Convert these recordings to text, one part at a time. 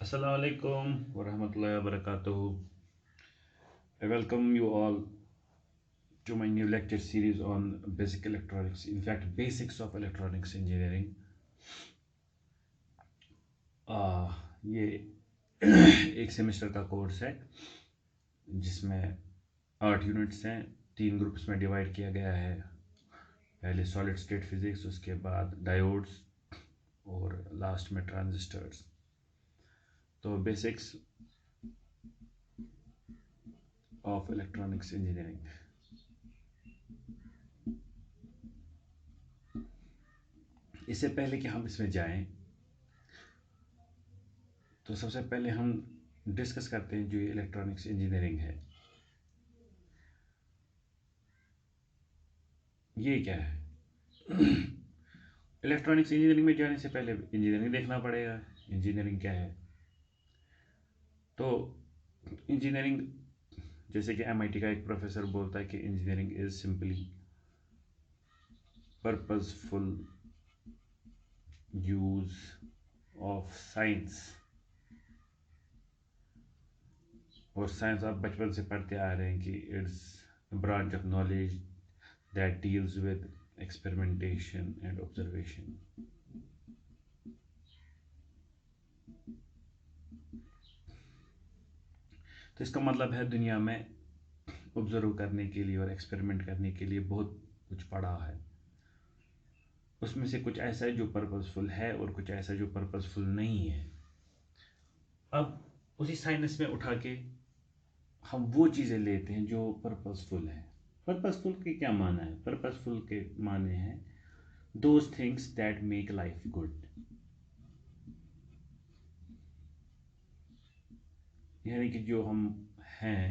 Assalamu alaikum wa rahmatullahi wa barakatuh. I welcome you all to my new lecture series on basic electronics, in fact, basics of electronics engineering. ये एक semester का course है जिसमें 8 units हैं, 3 groups में divide किया गया है। पहले सॉलिड स्टेट फिजिक्स, उसके बाद डायोड्स और लास्ट में ट्रांजिस्टर्स। तो बेसिक्स ऑफ इलेक्ट्रॉनिक्स इंजीनियरिंग। इससे पहले कि हम इसमें जाएं, तो सबसे पहले हम डिस्कस करते हैं जो ये इलेक्ट्रॉनिक्स इंजीनियरिंग है, ये क्या है। इलेक्ट्रॉनिक्स इंजीनियरिंग में जाने से पहले इंजीनियरिंग देखना पड़ेगा, इंजीनियरिंग क्या है। तो इंजीनियरिंग, जैसे कि एमआईटी का एक प्रोफेसर बोलता है कि engineering is simply purposeful use of science. और साइंस आप बचपन से पढ़ते आ रहे हैं कि it's branch of knowledge that deals with experimentation and observation. तो इसका मतलब है दुनिया में ऑब्जर्व करने के लिए और एक्सपेरिमेंट करने के लिए बहुत कुछ पड़ा है। उसमें से कुछ ऐसा है जो पर्पसफुल है और कुछ ऐसा जो पर्पसफुल नहीं है। अब उसी साइंस में उठा के हम वो चीज़ें लेते हैं जो पर्पसफुल है। पर्पसफुल के क्या माना है? पर्पसफुल के माने हैं those things that make life good. यानी कि जो हम हैं,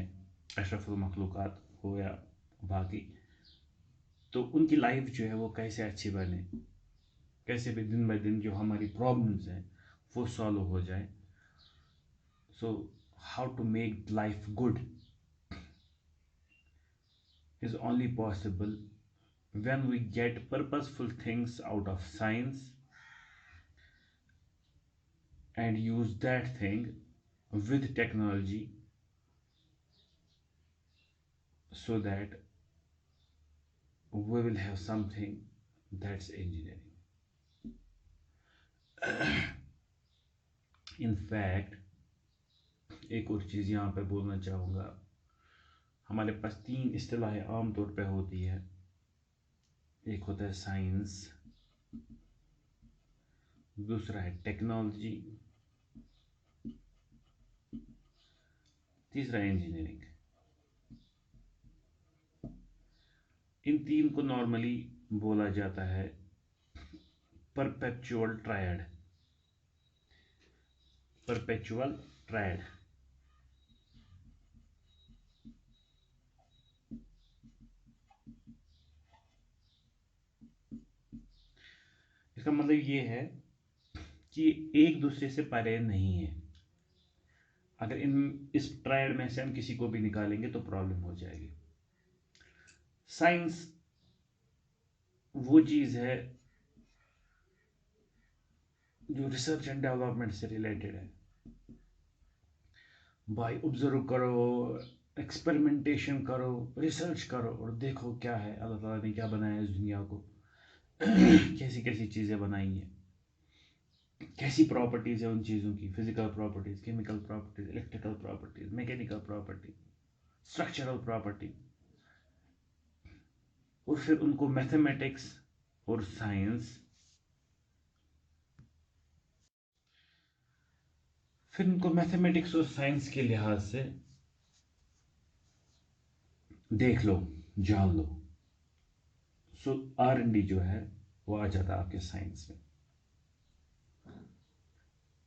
अशरफुल मखलूक़ात हो या बाकी, तो उनकी लाइफ जो है वो कैसे अच्छी बने, कैसे भी दिन ब दिन जो हमारी प्रॉब्लम्स हैं वो सॉल्व हो जाए। So how to make life good is only possible when we get purposeful things out of science and use that thing with technology so that we will have something that's engineering. In fact, एक और चीज़ यहाँ पे बोलना चाहूँगा। हमारे पास 3 इस्तिलाहें आम तौर पे होती है। एक होता है साइंस, दूसरा है टेक्नोलॉजी, तीसरा है इंजीनियरिंग। इन 3 को नॉर्मली बोला जाता है परपेचुअल ट्रायड। Perpetual triad. इसका मतलब ये है कि एक दूसरे से परे नहीं है। अगर इस ट्रायड में से हम किसी को भी निकालेंगे तो प्रॉब्लम हो जाएगी। साइंस वो चीज़ है जो रिसर्च एंड डेवलपमेंट से रिलेटेड है। भाई ऑब्जर्व करो, एक्सपेरिमेंटेशन करो, रिसर्च करो और देखो क्या है अल्लाह ताला ने क्या बनाया इस दुनिया को। कैसी कैसी चीज़ें बनाई हैं, कैसी प्रॉपर्टीज़ है उन चीज़ों की, physical properties, chemical properties, electrical properties, mechanical property, structural property. और फिर उनको मैथमेटिक्स और साइंस, फिर उनको मैथमेटिक्स और साइंस के लिहाज से देख लो, जान लो। सो R&D जो है वो आ जाता है आपके साइंस में।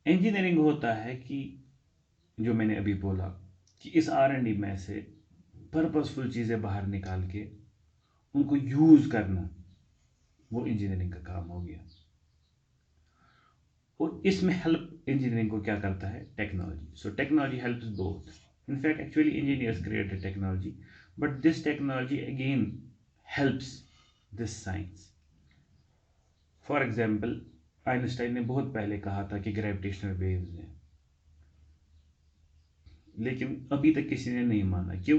इंजीनियरिंग होता है कि जो मैंने अभी बोला कि इस R&D में से पर्पसफुल चीज़ें बाहर निकाल के उनको यूज़ करना, वो इंजीनियरिंग का काम हो गया। और इसमें हेल्प इंजीनियरिंग को क्या करता है? Technology. So technology helps both. In fact, actually engineers created technology, but this technology again helps this science. For example, Einstein ने बहुत पहले कहा था कि ग्रेविटेशनल वेव्स हैं। लेकिन अभी तक किसी ने नहीं माना। क्यों?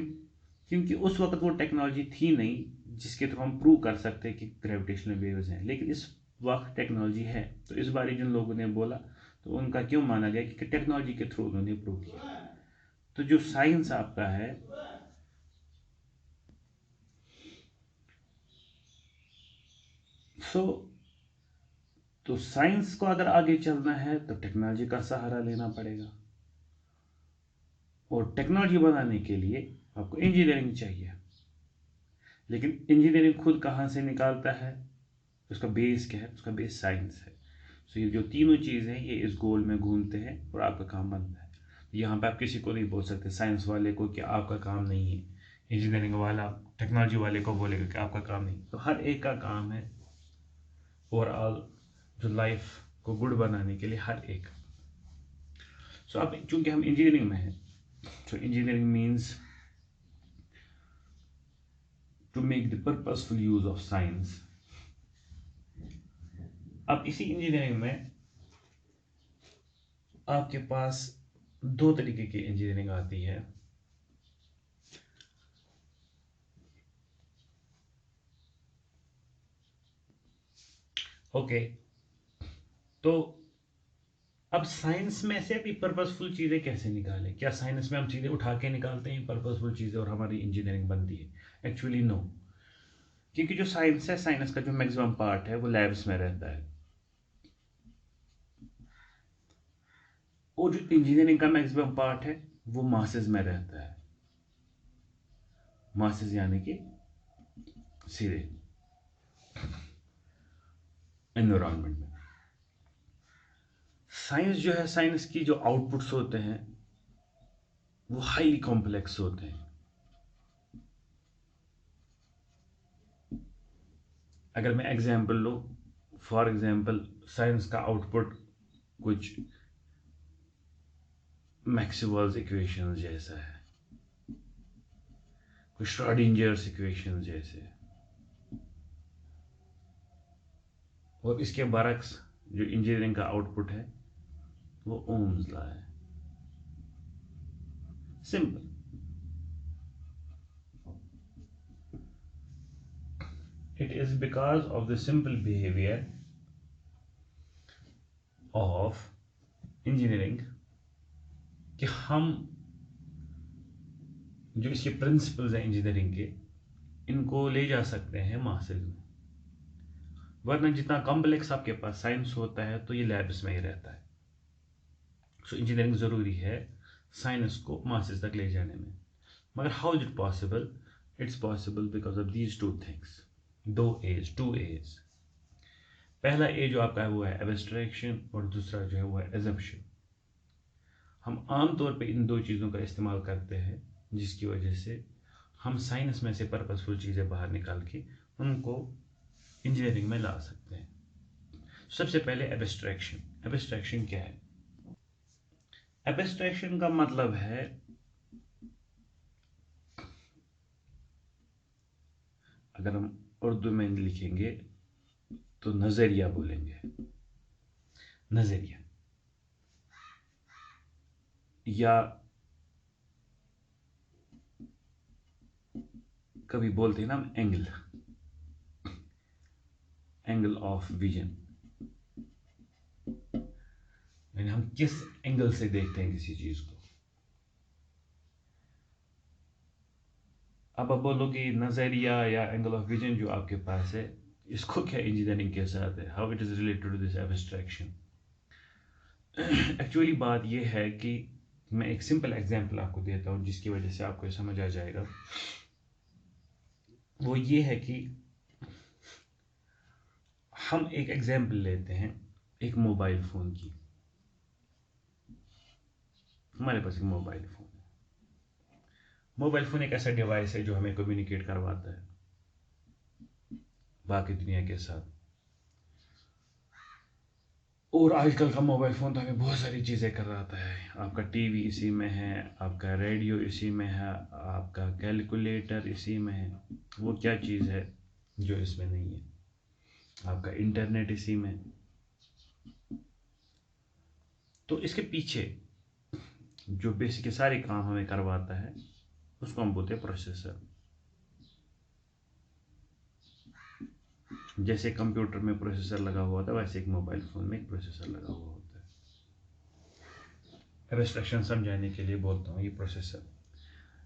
क्योंकि उस वक्त वो टेक्नोलॉजी थी नहीं जिसके थ्रू हम प्रूव कर सकते हैं कि ग्रेविटेशनल वेव्स हैं, लेकिन इस वक्त टेक्नोलॉजी है। तो इस बारे जिन लोगों ने बोला तो उनका क्यों माना गया? क्योंकि टेक्नोलॉजी के थ्रू उन्होंने प्रूव किया। तो जो साइंस आपका है, सो तो साइंस को अगर आगे चलना है तो टेक्नोलॉजी का सहारा लेना पड़ेगा, और टेक्नोलॉजी बनाने के लिए आपको इंजीनियरिंग चाहिए। लेकिन इंजीनियरिंग खुद कहाँ से निकालता है? उसका बेस क्या है? उसका बेस साइंस है। सो ये जो तीनों चीज़ें हैं ये इस गोल में घूमते हैं और आपका काम बनता है। यहाँ पे आप किसी को नहीं बोल सकते साइंस वाले को कि आपका काम नहीं है, इंजीनियरिंग वाला टेक्नोलॉजी वाले को बोलेगा कि आपका काम नहीं। तो हर एक का काम है ओवरऑल जो लाइफ को गुड बनाने के लिए, हर एक। सो अब चूंकि हम इंजीनियरिंग में हैं, so engineering means to make the purposeful use of science। अब इसी इंजीनियरिंग में आपके पास दो तरीके की इंजीनियरिंग आती है। ओके, तो अब साइंस में से भी पर्पसफुल चीज़ें कैसे निकालें? क्या साइंस में हम चीज़ें उठा के निकालते हैं पर्पसफुल चीज़ें और हमारी इंजीनियरिंग बनती है? Actually no. क्योंकि जो साइंस है, साइंस का जो मैक्सिमम पार्ट है वो लैब्स में रहता है, और जो इंजीनियरिंग का मैक्सिमम पार्ट है वो मासेस में रहता है। मासेस यानी कि सीधे एनवायरनमेंट में। साइंस जो है, साइंस की जो आउटपुट्स होते हैं वो हाईली कॉम्प्लेक्स होते हैं। अगर मैं एग्जांपल लूँ, फॉर एग्जांपल साइंस का आउटपुट कुछ मैक्सवेल्स इक्वेशंस जैसा है, कुछ श्रोडिंजर्स इक्वेशंस जैसे, और इसके बरक्स जो इंजीनियरिंग का आउटपुट है वो ओम्स लॉ है। Simple. It is because of the simple behavior of engineering कि हम जो इसके प्रिंसिपल्स हैं इंजीनियरिंग के, इनको ले जा सकते हैं मासेस में। वरना जितना कॉम्प्लेक्स आपके पास साइंस होता है तो ये लैब्स में ही रहता है। सो इंजीनियरिंग ज़रूरी है साइंस को मासेस तक ले जाने में। मगर how is it possible? It's possible because of these two things, two A's. पहला ए जो आपका है वो है एब्स्ट्रैक्शन, और दूसरा जो है वो है एजम्पशन। हम आमतौर पे इन दो चीज़ों का इस्तेमाल करते हैं जिसकी वजह से हम साइंस में से पर्पसफुल चीज़ें बाहर निकाल के उनको इंजीनियरिंग में ला सकते हैं। सबसे पहले एब्स्ट्रैक्शन। एब्स्ट्रैक्शन क्या है? एब्स्ट्रैक्शन का मतलब है अगर हम उर्दू में लिखेंगे तो नज़रिया बोलेंगे। नज़रिया, या कभी बोलते हैं ना हम एंगल, एंगल ऑफ विजन, यानी हम किस एंगल से देखते हैं किसी चीज को। अब आप बोलोगे नजरिया या एंगल ऑफ विजन जो आपके पास है, इसको क्या इंजीनियरिंग के साथ है? How it is related to this abstraction? Actually बात यह है कि मैं एक सिंपल एग्जांपल आपको देता हूं जिसकी वजह से आपको समझ आ जाएगा। वो ये है कि हम एक एग्जांपल लेते हैं एक मोबाइल फ़ोन की। हमारे पास एक मोबाइल फ़ोन है। मोबाइल फ़ोन एक ऐसा डिवाइस है जो हमें कम्युनिकेट करवाता है बाकी दुनिया के साथ। और आजकल का मोबाइल फ़ोन तो हमें बहुत सारी चीज़ें करवाता है। आपका टीवी इसी में है, आपका रेडियो इसी में है, आपका कैलकुलेटर इसी में है। वो क्या चीज़ है जो इसमें नहीं है? आपका इंटरनेट इसी में। तो इसके पीछे जो बेसिक के सारे काम हमें करवाता है, उसको हम बोलते हैं प्रोसेसर। जैसे कंप्यूटर में प्रोसेसर लगा हुआ था, वैसे एक मोबाइल फ़ोन में एक प्रोसेसर लगा हुआ होता है। रेस्ट्रिक्शन समझाने के लिए बोलता हूँ ये प्रोसेसर।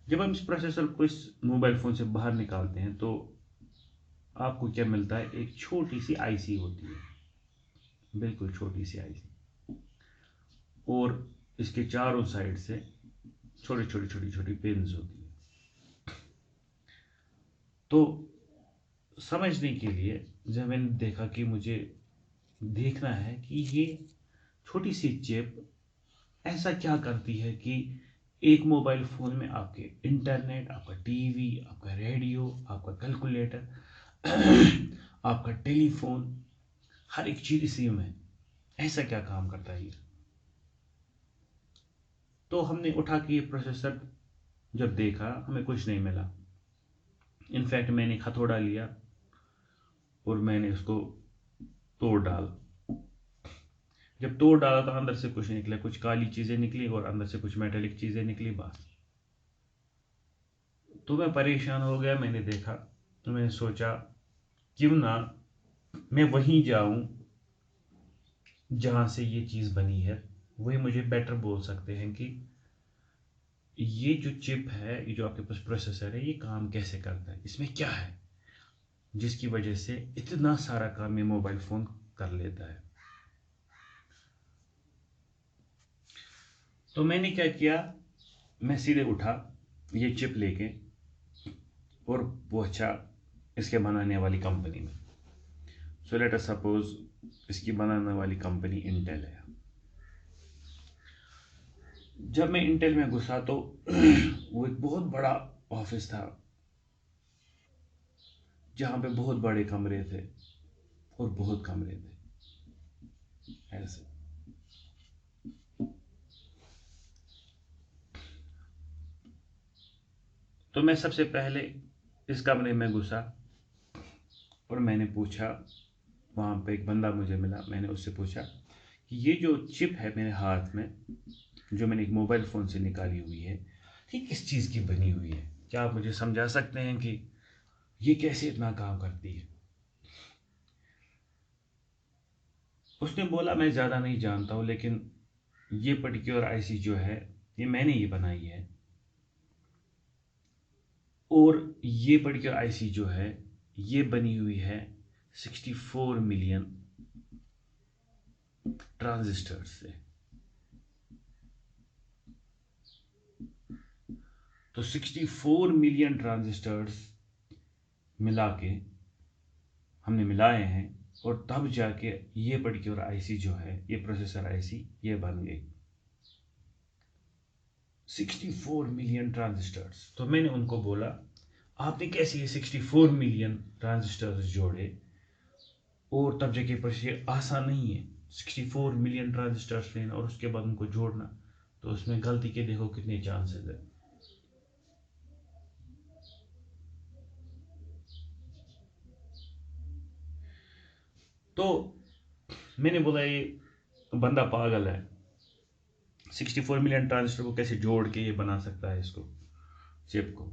जब हम इस प्रोसेसर को इस मोबाइल फ़ोन से बाहर निकालते हैं तो आपको क्या मिलता है? एक छोटी सी आईसी होती है, बिल्कुल छोटी सी आईसी, और इसके चारों साइड से छोटी छोटी छोटी छोटी पिन्स होती है। तो समझने के लिए जब मैंने देखा कि मुझे देखना है कि ये छोटी सी चिप ऐसा क्या करती है कि एक मोबाइल फ़ोन में आपके इंटरनेट, आपका टीवी, आपका रेडियो, आपका कैलकुलेटर, आपका टेलीफोन, हर एक चीज़ इसी में, ऐसा क्या काम करता है ये? तो हमने उठा के ये प्रोसेसर जब देखा, हमें कुछ नहीं मिला। इनफैक्ट मैंने एक हथौड़ा लिया और मैंने उसको तोड़ डाला। जब तोड़ डाला तो अंदर से कुछ नहीं निकला, कुछ काली चीज़ें निकली और अंदर से कुछ मेटेलिक चीज़ें निकली, बस। तो मैं परेशान हो गया। मैंने देखा तो मैंने सोचा क्यों ना मैं वहीं जाऊं जहां से ये चीज़ बनी है। वही मुझे बेटर बोल सकते हैं कि ये जो चिप है, ये जो आपके पास प्रोसेसर है, ये काम कैसे करता है, इसमें क्या है जिसकी वजह से इतना सारा काम ये मोबाइल फ़ोन कर लेता है। तो मैंने क्या किया, मैं सीधे उठा ये चिप लेके और पहुंचा इसके बनाने वाली कंपनी में। सो लेट अस सपोज इसकी बनाने वाली कंपनी इंटेल है। जब मैं इंटेल में घुसा तो वो एक बहुत बड़ा ऑफिस था जहाँ पे बहुत बड़े कमरे थे और बहुत कमरे थे ऐसे। तो मैं सबसे पहले इस कमरे में घुसा और मैंने पूछा, वहाँ पे एक बंदा मुझे मिला, मैंने उससे पूछा कि ये जो चिप है मेरे हाथ में, जो मैंने एक मोबाइल फ़ोन से निकाली हुई है, ये किस चीज़ की बनी हुई है? क्या आप मुझे समझा सकते हैं कि ये कैसे इतना काम करती है? उसने बोला मैं ज़्यादा नहीं जानता हूँ, लेकिन ये पर्टिकुलर आईसी जो है, ये मैंने ये बनाई है, और ये पर्टिकुलर आईसी जो है ये बनी हुई है 64 मिलियन ट्रांजिस्टर से। तो 64 मिलियन ट्रांजिस्टर्स मिला के हमने मिलाए हैं, और तब जाके ये पर्टिकुलर आईसी जो है, ये प्रोसेसर आईसी, ये बन गई 64 मिलियन ट्रांजिस्टर्स। तो मैंने उनको बोला आपने कैसे ये 64 मिलियन ट्रांजिस्टर्स जोड़े, और तब जाके प्रोसेसर आसान नहीं है 64 मिलियन ट्रांजिस्टर्स लेना और उसके बाद उनको जोड़ना, तो उसमें गलती के देखो कितने चांसेस है। तो मैंने बोला ये बंदा पागल है, 64 मिलियन ट्रांजिस्टर को कैसे जोड़ के ये बना सकता है इसको, चिप को।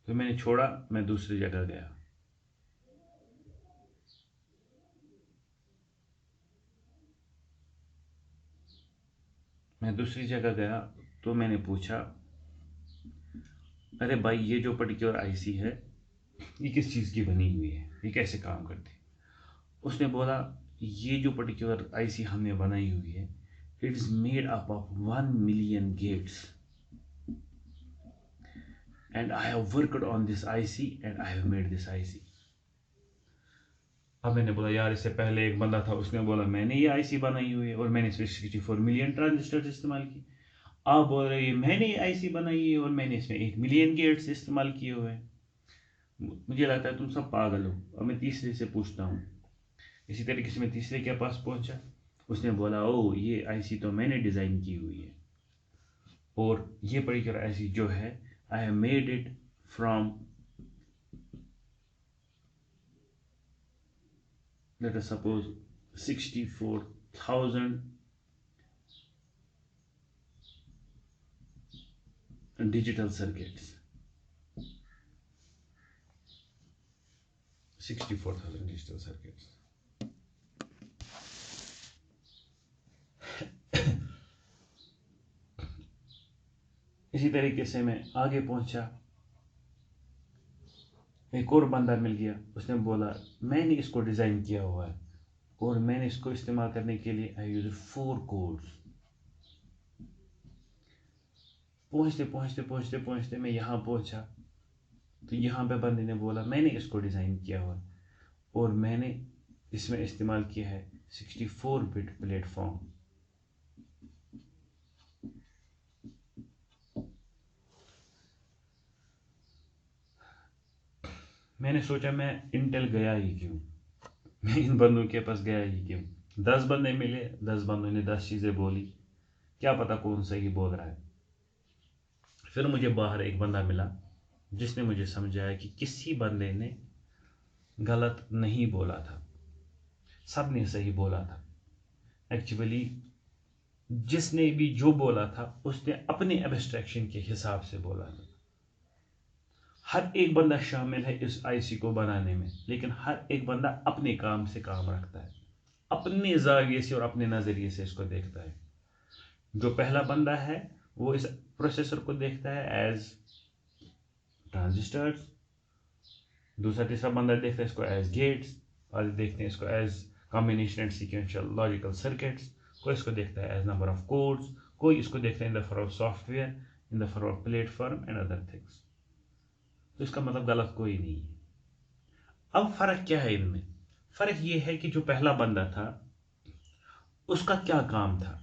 तो मैंने छोड़ा, मैं दूसरी जगह गया। मैं दूसरी जगह गया तो मैंने पूछा अरे भाई ये जो पर्टिकुलर आईसी है ये किस चीज़ की बनी हुई है, ये कैसे काम करती है? उसने बोला ये जो पर्टिकुलर आईसी हमने बनाई हुई है, it is made up of 1 million gates, and I have worked on this IC and I have made this IC. अब मैंने बोला यार, इससे पहले एक बंदा था, उसने बोला मैंने ये आईसी बनाई हुई है और मैंने इसमें 64 मिलियन ट्रांजिस्टर इस्तेमाल किए। आप बोल रहे हैं मैंने ये आईसी बनाई है और मैंने इसमें 1 मिलियन गेट्स इस्तेमाल किए हुए हैं। मुझे लगता है तुम सब पागल हो। अब मैं तीसरे से पूछता हूँ। इसी तरीके से मैं तीसरे के पास पहुंचा। उसने बोला ओ ये आईसी तो मैंने डिज़ाइन की हुई है, और ये पर्टिकुलर आईसी जो है आई have made it from, let us suppose 64,000 digital circuits, 64,000 digital circuits. इसी तरीके से मैं आगे पहुंचा, एक और बंदा मिल गया, उसने बोला मैंने इसको डिज़ाइन किया हुआ है और मैंने इसको इस्तेमाल करने के लिए आई यूज 4 कोड्स। पहुँचते पहुँचते पहुँचते पहुँचते मैं यहाँ पहुँचा, तो यहाँ पे बंदे ने बोला मैंने इसको डिज़ाइन किया हुआ और मैंने इसमें इस्तेमाल किया है 64 बिट प्लेटफॉर्म। मैंने सोचा मैं इंटेल गया ही क्यों, मैं इन बंदों के पास गया ही क्यों। 10 बंदे मिले, 10 बंदों ने 10 चीज़ें बोली, क्या पता कौन सही बोल रहा है। फिर मुझे बाहर एक बंदा मिला जिसने मुझे समझाया कि किसी बंदे ने गलत नहीं बोला था, सब ने सही बोला था। एक्चुअली जिसने भी जो बोला था उसने अपने एब्स्ट्रैक्शन के हिसाब से बोला था। हर एक बंदा शामिल है इस आईसी को बनाने में, लेकिन हर एक बंदा अपने काम से काम रखता है, अपने जाविये से और अपने नज़रिए से इसको देखता है। जो पहला बंदा है वो इस प्रोसेसर को देखता है एज ट्रांजिस्टर्स, दूसरा तीसरा बंदा देखता है इसको एज गेट्स, और देखते हैं इसको as combination and sequential logical circuits, कोई इसको देखता है एज नंबर ऑफ कोड्स, कोई इसको देखता है in the form of software, in the form of platform and other things. तो इसका मतलब गलत कोई नहीं है। अब फर्क क्या है इनमें? फर्क ये है कि जो पहला बंदा था उसका क्या काम था।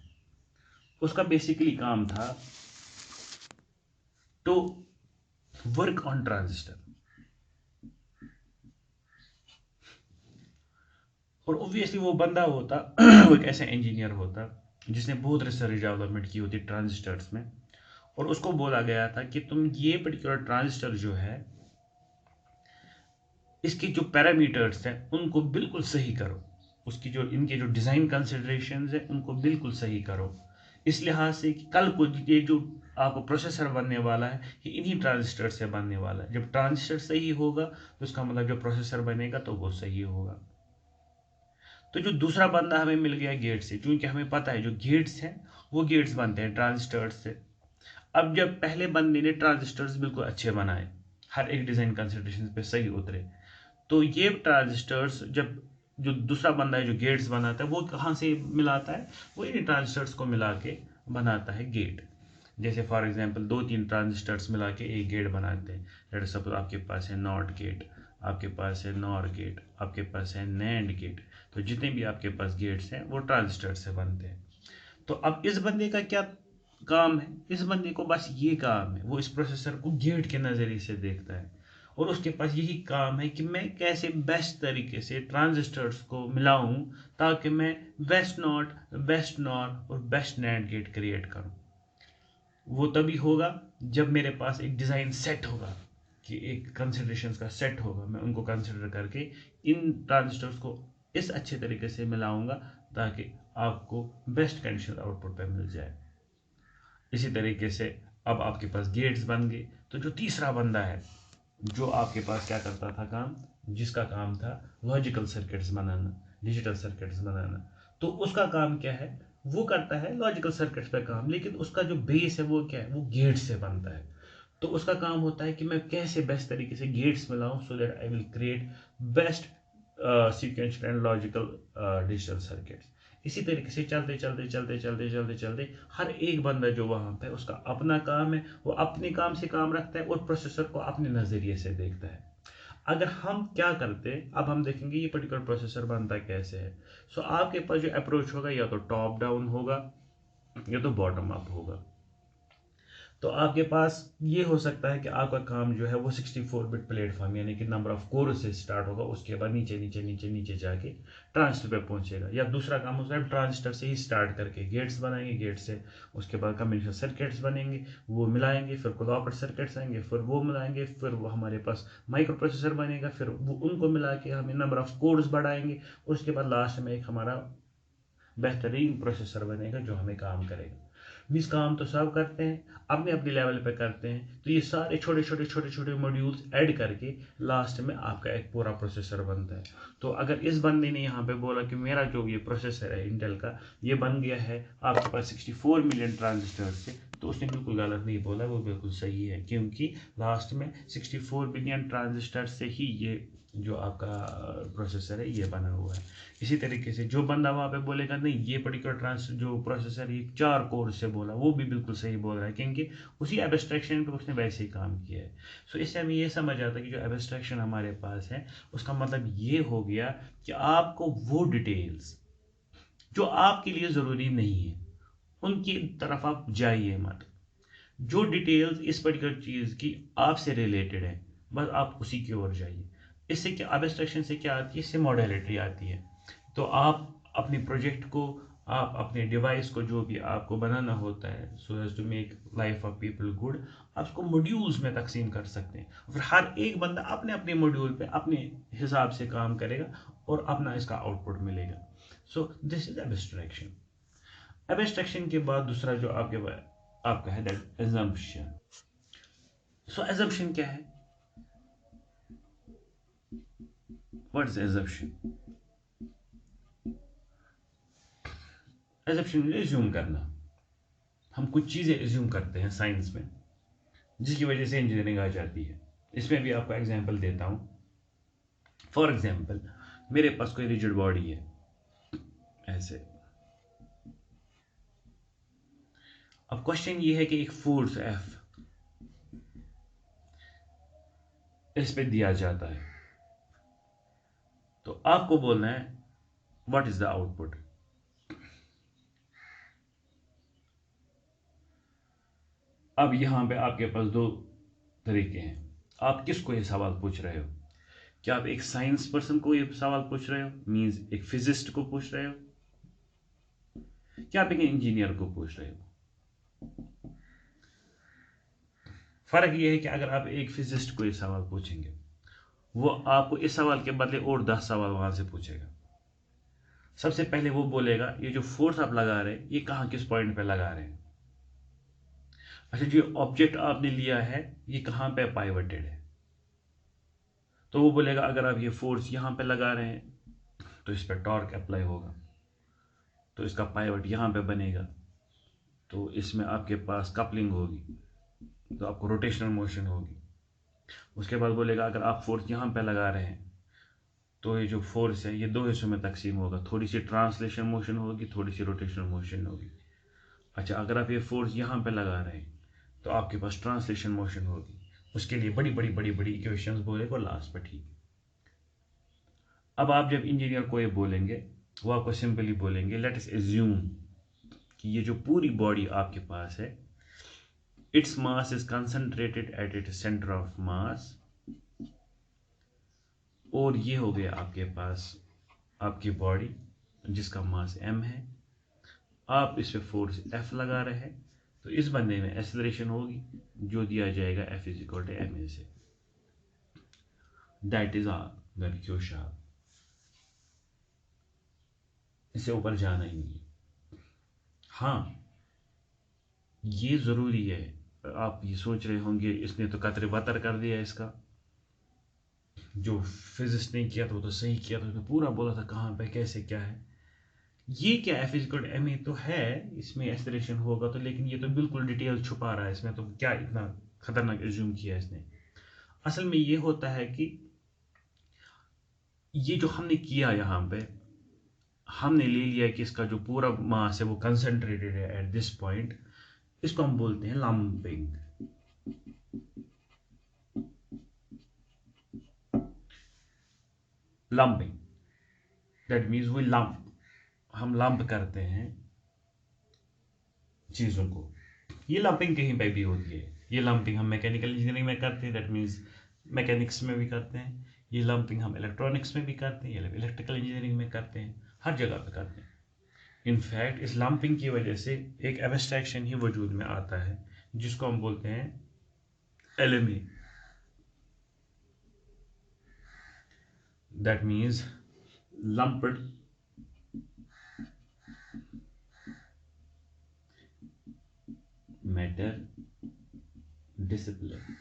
उसका बेसिकली काम था टू वर्क ऑन ट्रांजिस्टर, और ऑब्वियसली वो बंदा होता वो एक ऐसा इंजीनियर होता जिसने बहुत रिसर्च डेवलपमेंट की होती ट्रांजिस्टर्स में, और उसको बोला गया था कि तुम ये पर्टिकुलर ट्रांजिस्टर जो है इसके जो पैरामीटर्स हैं उनको बिल्कुल सही करो, उसकी जो इनके जो डिज़ाइन कंसिडरेशंस हैं उनको बिल्कुल सही करो, इस लिहाज से कि कल को ये जो आपको प्रोसेसर बनने वाला है ये इन्हीं ट्रांजिस्टर से बनने वाला है। जब ट्रांजिस्टर सही होगा तो उसका मतलब जो प्रोसेसर बनेगा तो वो सही होगा। तो जो दूसरा बंदा हमें मिल गया गेट से, क्योंकि हमें पता है जो गेट्स हैं वो गेट्स बनते हैं ट्रांजिस्टर्स से। अब जब पहले बंदे ने ट्रांजिस्टर्स बिल्कुल अच्छे बनाए, हर एक डिज़ाइन कंसिडरेशन पे सही उतरे, तो ये ट्रांजिस्टर्स जब जो दूसरा बंदा है जो गेट्स बनाता है वो कहाँ से मिलाता है, वो इन ट्रांजिस्टर्स को मिला के बनाता है गेट। जैसे फॉर एग्जांपल 2-3 ट्रांजिस्टर्स मिला के एक गेट बनाते हैं। लेट सपोज आपके पास है नॉट गेट, आपके पास है नॉर गेट, आपके पास है नैंड गेट, तो जितने भी आपके पास गेट्स हैं वो ट्रांजिस्टर से बनते हैं। तो अब इस बंदे का क्या काम है? इस बंदे को बस ये काम है, वो इस प्रोसेसर को गेट के नज़रिए से देखता है और उसके पास यही काम है कि मैं कैसे बेस्ट तरीके से ट्रांजिस्टर्स को मिलाऊं ताकि मैं बेस्ट नॉट, बेस्ट नॉर और बेस्ट नैंड गेट क्रिएट करूं। वो तभी होगा जब मेरे पास एक डिज़ाइन सेट होगा, कि एक कंसिडरेशंस का सेट होगा, मैं उनको कंसिडर करके इन ट्रांजिस्टर्स को इस अच्छे तरीके से मिलाऊंगा ताकि आपको बेस्ट कंडीशन आउटपुट पे मिल जाए। इसी तरीके से अब आपके पास गेट्स बन गए। तो जो तीसरा बंदा है जो आपके पास क्या करता था काम, जिसका काम था लॉजिकल सर्किट्स बनाना, डिजिटल सर्किट्स बनाना, तो उसका काम क्या है? वो करता है लॉजिकल सर्किट्स पे काम, लेकिन उसका जो बेस है वो क्या है? वो गेट से बनता है। तो उसका काम होता है कि मैं कैसे बेस्ट तरीके से गेट्स मिलाऊं so that I will create best sequential and logical digital circuits. इसी तरीके से चलते चलते चलते चलते चलते चलते हर एक बंदा जो वहाँ पे उसका अपना काम है, वो अपने काम से काम रखता है और प्रोसेसर को अपने नज़रिए से देखता है। अगर हम क्या करते हैं, अब हम देखेंगे ये पर्टिकुलर प्रोसेसर बनता कैसे है। सो आपके पास जो अप्रोच होगा या तो टॉप डाउन होगा या तो बॉटम अप होगा। तो आपके पास ये हो सकता है कि आपका काम जो है वो 64 बिट प्लेटफॉर्म यानी कि नंबर ऑफ कोर से स्टार्ट होगा, उसके बाद नीचे नीचे नीचे नीचे जाके ट्रांजिस्टर पे पहुंचेगा। या दूसरा काम हो सकता है ट्रांजिस्टर से ही स्टार्ट करके गेट्स बनाएंगे, गेट से उसके बाद कम्बिनेशन सर्किट्स बनेंगे, वो मिलाएंगे, फिर कोऑपरेटिव सर्किट्स आएंगे, फिर वो मिलाएंगे, फिर वो हमारे पास माइक्रो प्रोसेसर बनेगा, फिर वो उनको मिला के हमें नंबर ऑफ कोर्स बढ़ाएंगे, उसके बाद लास्ट में एक हमारा बेहतरीन प्रोसेसर बनेगा जो हमें काम करेगा। मीन्स काम तो सब करते हैं, अपने अपने लेवल पे करते हैं, तो ये सारे छोटे छोटे छोटे छोटे मॉड्यूल्स ऐड करके लास्ट में आपका एक पूरा प्रोसेसर बनता है। तो अगर इस बंदे ने यहाँ पे बोला कि मेरा जो ये प्रोसेसर है इंटेल का, ये बन गया है आपके पास 64 मिलियन ट्रांजिस्टर से, तो उसने बिल्कुल गलत नहीं बोला, वो बिल्कुल सही है, क्योंकि लास्ट में 64 बिलियन ट्रांजिस्टर से ही ये जो आपका प्रोसेसर है ये बना हुआ है। इसी तरीके से जो बंदा वहाँ पे बोलेगा नहीं ये पर्टिकुलर जो प्रोसेसर ये 4 कोर से बोला, वो भी बिल्कुल सही बोल रहा है, क्योंकि उसी एब्स्ट्रैक्शन पे उसने वैसे ही काम किया है। सो इससे हमें ये समझ आता है कि जो एब्स्ट्रैक्शन हमारे पास है उसका मतलब ये हो गया कि आपको वो डिटेल्स जो आपके लिए ज़रूरी नहीं है उनकी तरफ आप जाइए मत। जो डिटेल्स इस पर्टिकुलर चीज़ की आपसे रिलेटेड है बस आप उसी की ओर जाइए। इससे क्या एब्स्ट्रैक्शन से क्या आती है, इससे मॉडलिटी आती है। तो आप अपने प्रोजेक्ट को, आप अपने डिवाइस को जो भी आपको बनाना होता है so as to make life of people good, आप उसको मॉड्यूल्स में तकसीम कर सकते हैं। फिर हर एक बंदा अपने अपने मॉड्यूल पे अपने हिसाब से काम करेगा और अपना इसका आउटपुट मिलेगा। So this is abstraction. Abstraction के बाद दूसरा जो आपका है दैट एजम्पशन। सो एजम्पशन क्या है? What is assumption? Assumption assume करना। हम कुछ चीज़ें एज्यूम करते हैं साइंस में जिसकी वजह से इंजीनियरिंग आ जाती है। इसमें भी आपको एग्जांपल देता हूँ। फॉर एग्जांपल मेरे पास कोई रिजिड बॉडी है ऐसे। अब क्वेश्चन ये है कि एक फोर्स एफ इस पे दिया जाता है, तो आपको बोलना है व्हाट इज द आउटपुट। अब यहां पे आपके पास दो तरीके हैं। आप किसको ये सवाल पूछ रहे हो? क्या आप एक साइंस पर्सन को ये सवाल पूछ रहे हो, मींस एक फिजिस्ट को पूछ रहे हो, क्या आप एक इंजीनियर को पूछ रहे हो? फर्क ये है कि अगर आप एक फिजिस्ट को ये सवाल पूछेंगे वो आपको इस सवाल के बदले और 10 सवाल वहां से पूछेगा। सबसे पहले वो बोलेगा ये जो फोर्स आप लगा रहे हैं ये कहाँ किस पॉइंट पे लगा रहे हैं। अच्छा, जो ऑब्जेक्ट आपने लिया है ये कहाँ पे पाइवटेड है, तो वो बोलेगा अगर आप ये फोर्स यहाँ पे लगा रहे हैं तो इस पर टॉर्क अप्लाई होगा, तो इसका पाइवट यहाँ पे बनेगा, तो इसमें आपके पास कपलिंग होगी, तो आपको रोटेशनल मोशन होगी। उसके बाद बोलेगा अगर आप फोर्स यहाँ पे लगा रहे हैं तो ये जो फोर्स है ये दो हिस्सों में तकसीम होगा, थोड़ी सी ट्रांसलेशन मोशन होगी, थोड़ी सी रोटेशनल मोशन होगी। अच्छा, अगर आप ये फोर्स यहाँ पे लगा रहे हैं तो आपके पास ट्रांसलेशन मोशन होगी। उसके लिए बड़ी बड़ी बड़ी बड़ी इक्वेशंस बोलेगा लास्ट पर, ठीक। अब आप जब इंजीनियर को ये बोलेंगे वो आपको सिंपली बोलेंगे लेट अस एज्यूम कि ये जो पूरी बॉडी आपके पास है its mass is concentrated at its centre of mass, और ये हो गया आपके पास आपकी बॉडी जिसका मास m है। आप इस पे फोर्स F लगा रहे हैं तो इस बंदे में एक्सेलरेशन होगी जो दिया जाएगा F is equal to ma से। That is our question. इससे ऊपर जाना ही नहीं। हाँ, ये ज़रूरी है। आप ये सोच रहे होंगे इसने तो कतरे बतर कर दिया इसका, जो फिजिक्स ने किया था वो तो सही किया था, उसने पूरा बोला था कहाँ पे कैसे क्या है। ये क्या है, फिजिकल एम तो है इसमें एक्सेलरेशन होगा, तो लेकिन ये तो बिल्कुल डिटेल छुपा रहा है इसमें, तो क्या इतना खतरनाक एज्यूम किया इसने। असल में ये होता है कि ये जो हमने किया यहाँ पे, हमने ले लिया कि इसका जो पूरा मास है वो कंसंट्रेटेड है एट दिस पॉइंट, इसको हम बोलते हैं lumping. Lumping that means we lump, हम लंप करते हैं चीज़ों को। ये लंपिंग कहीं पे भी होती है। ये लंपिंग हम मैकेनिकल इंजीनियरिंग में करते हैं, दैट मीन्स मैकेनिक्स में भी करते हैं। ये लंपिंग हम इलेक्ट्रॉनिक्स में भी करते हैं, ये इलेक्ट्रिकल इंजीनियरिंग में करते हैं, हर जगह पे करते हैं। इनफैक्ट इस लंपिंग की वजह से एक एब्स्ट्रैक्शन ही वजूद में आता है जिसको हम बोलते हैं LME, that means lumped matter discipline.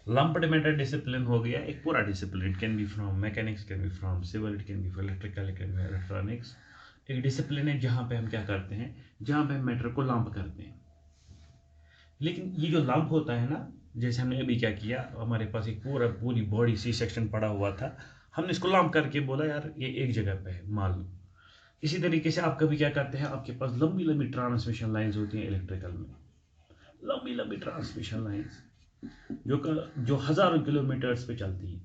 Lumped matter discipline हो गया एक पूरा discipline. It can be from mechanics, can be from civil, it can be from electrical, it can be electronics. एक डिसिप्लिन है जहाँ पे हम क्या करते हैं, जहाँ पे हम मैटर को लंप करते हैं. लेकिन ये जो लंप होता है ना, जैसे हमने अभी क्या किया, हमारे पास एक पूरी बॉडी सी सेक्शन पड़ा हुआ था, हमने इसको लंप करके बोला यार ये एक जगह पे है, मान लो. इसी तरीके से आप कभी क्या करते हैं, आपके पास लंबी लंबी ट्रांसमिशन लाइंस होती हैं इलेक्ट्रिकल में, लंबी लंबी ट्रांसमिशन लाइंस जो हजारों किलोमीटर्स पे चलती है.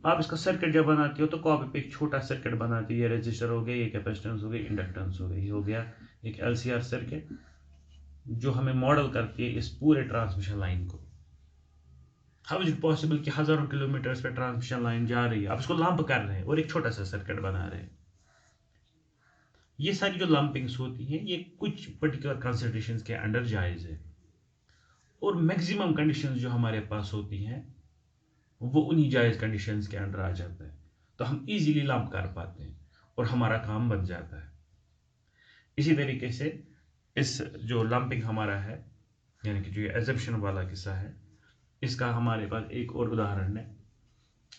आप इसका सर्किट जब बनाते हो तो कॉपी पे एक छोटा सर्किट बनाते हो, ये रेजिस्टर हो गया, ये कैपेसिटेंस हो गई, इंडक्टेंस हो गई, ये हो गया एक एलसीआर सर्किट जो हमें मॉडल करती है इस पूरे ट्रांसमिशन लाइन को. हाउ इज इट पॉसिबल कि हजारों किलोमीटर्स पे ट्रांसमिशन लाइन जा रही है, आप इसको लंप कर रहे हैं और एक छोटा सा सर्किट बना रहे हैं. ये सारी जो लंपिंग्स होती हैं ये कुछ पर्टिकुलर कंसिडरेशंस के अंडर जायज है, और मैक्सिमम कंडीशंस जो हमारे पास होती हैं वो उन्हीं जायज कंडीशंस के अंडर आ जाता है, तो हम इजीली लंप कर पाते हैं और हमारा काम बन जाता है. इसी तरीके से इस जो लंपिंग हमारा है, यानी कि जो ये एजम्पशन वाला किस्सा है, इसका हमारे पास एक और उदाहरण है.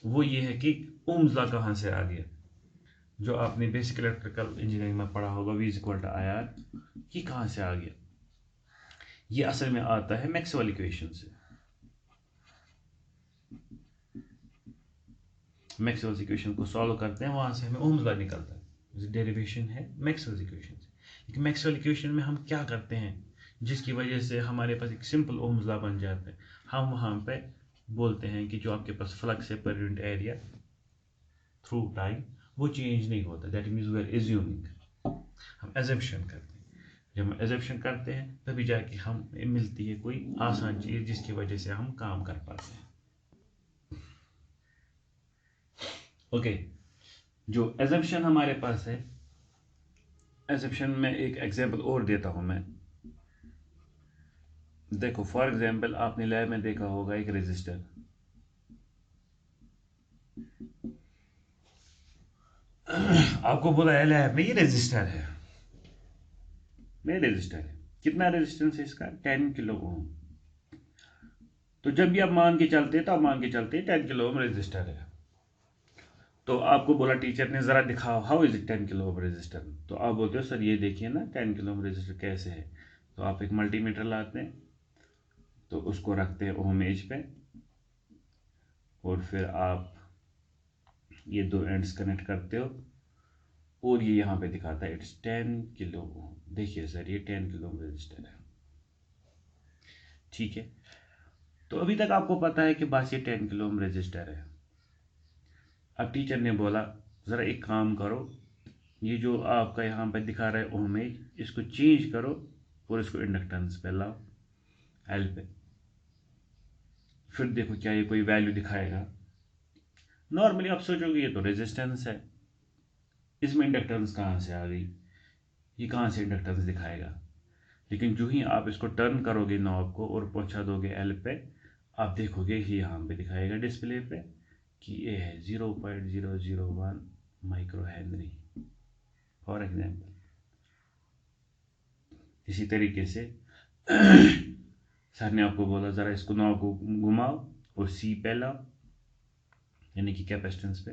वो ये है कि ओम्स लॉ कहाँ से आ गया. जो आपने बेसिक इलेक्ट्रिकल इंजीनियरिंग में पढ़ा होगा, V = IR, ये कहाँ से आ गया. ये असल में आता है मैक्सवेल इक्वेशन से. मैक्सवेल इक्वेशन को सॉल्व करते हैं, वहां से हमें ओम्स लॉ निकलता है. डेरिवेशन है मैक्सवेल इक्वेशन से. लेकिन मैक्सवेल इक्वेशन में हम क्या करते हैं जिसकी वजह से हमारे पास एक सिंपल ओम्स लॉ बन जाता है. हम वहां पे बोलते हैं कि जो आपके पास फ्लक्स है per unit area through time, वो चेंज नहीं होता. That means we are assuming, हम एजम्पशन करते हैं. जब हम एजम्पशन करते हैं तभी जाके हम मिलती है कोई आसान चीज जिसकी वजह से हम काम कर पाते हैं. ओके, जो एजम्पशन हमारे पास है, एजम्पशन में एक एग्जांपल और देता हूं मैं. देखो फॉर एग्जांपल आपने लैब में देखा होगा एक रेजिस्टर. आपको बोला है लैब में ये रेजिस्टर है, में रेजिस्टर है. कितना रेजिस्टेंस है इसका, 10 किलो ओम. तो जब भी आप मान के चलते हैं तो आप मान के चलते हैं 10 किलो ओम रेजिस्टर है. तो आपको बोला टीचर ने जरा दिखाओ how is it 10 kilo ohm resistor. तो आप बोलते हो सर ये देखिए ना 10 किलो ओम रेजिस्टर कैसे है. तो आप एक मल्टीमीटर लाते हैं, तो उसको रखते हैं ओमेज पे, और फिर आप ये दो एंड्स कनेक्ट करते हो, और ये यहाँ पे दिखाता है इट्स 10 किलो ओम. देखिए सर ये 10 किलो ओम रेजिस्टर है, ठीक है. तो अभी तक आपको पता है कि बस ये 10 किलो ओम रेजिस्टर है. अब टीचर ने बोला ज़रा एक काम करो, ये जो आपका यहाँ पे दिखा रहा है ओमेज, इसको चेंज करो और इसको इंडक्टेंस पे लाओ, एल पे. फिर देखो क्या ये कोई वैल्यू दिखाएगा. नॉर्मली आप सोचोगे ये तो रेजिस्टेंस है, इसमें इंडक्टेंस कहाँ से आ गई, ये कहाँ से इंडक्टेंस दिखाएगा. लेकिन जो ही आप इसको टर्न करोगे नॉब को और पहुंचा दोगे एल पे, आप देखोगे ये यहाँ पे दिखाएगा डिस्प्ले पे कि ये है 0.001 माइक्रो हेनरी फॉर एग्जाम्पल. इसी तरीके से सर ने आपको बोला ज़रा इसको नॉब को घुमाओ और सी पे लाओ, यानी कि कैपेसिटेंस पे.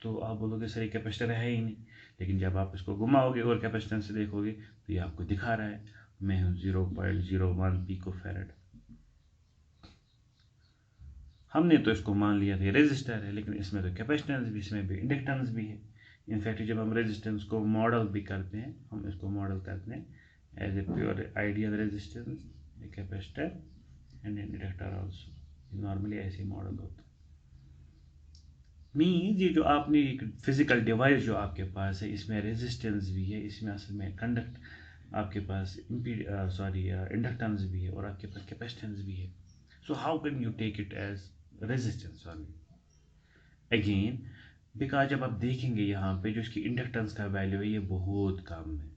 तो आप बोलोगे सर ये कैपेसिटर है ही नहीं. लेकिन जब आप इसको घुमाओगे और कैपेसिटेंस से देखोगे तो ये आपको दिखा रहा है मैं हूँ 0.01 पिको फैरेड. हमने तो इसको मान लिया था रेजिस्टर है, लेकिन इसमें तो कैपेसिटेंस भी, इसमें भी इंडक्टेंस भी है. इनफैक्ट जब हम रेजिस्टेंस को मॉडल भी करते हैं, हम इसको मॉडल करते हैं as a pure ideal resistance, a capacitor and an inductor also. Normally ऐसे मॉडल होता है. मीन्स ये जो आपने एक फिजिकल डिवाइस जो आपके पास है, इसमें रेजिस्टेंस भी है, इसमें असल में आपके पास इंडक्टेंस भी है और आपके पास कैपेसिटेंस भी है. So how can you take it as resistance only? Again, because जब आप देखेंगे यहाँ पे जो इसकी इंडक्टेंस का वैल्यू है ये बहुत कम है,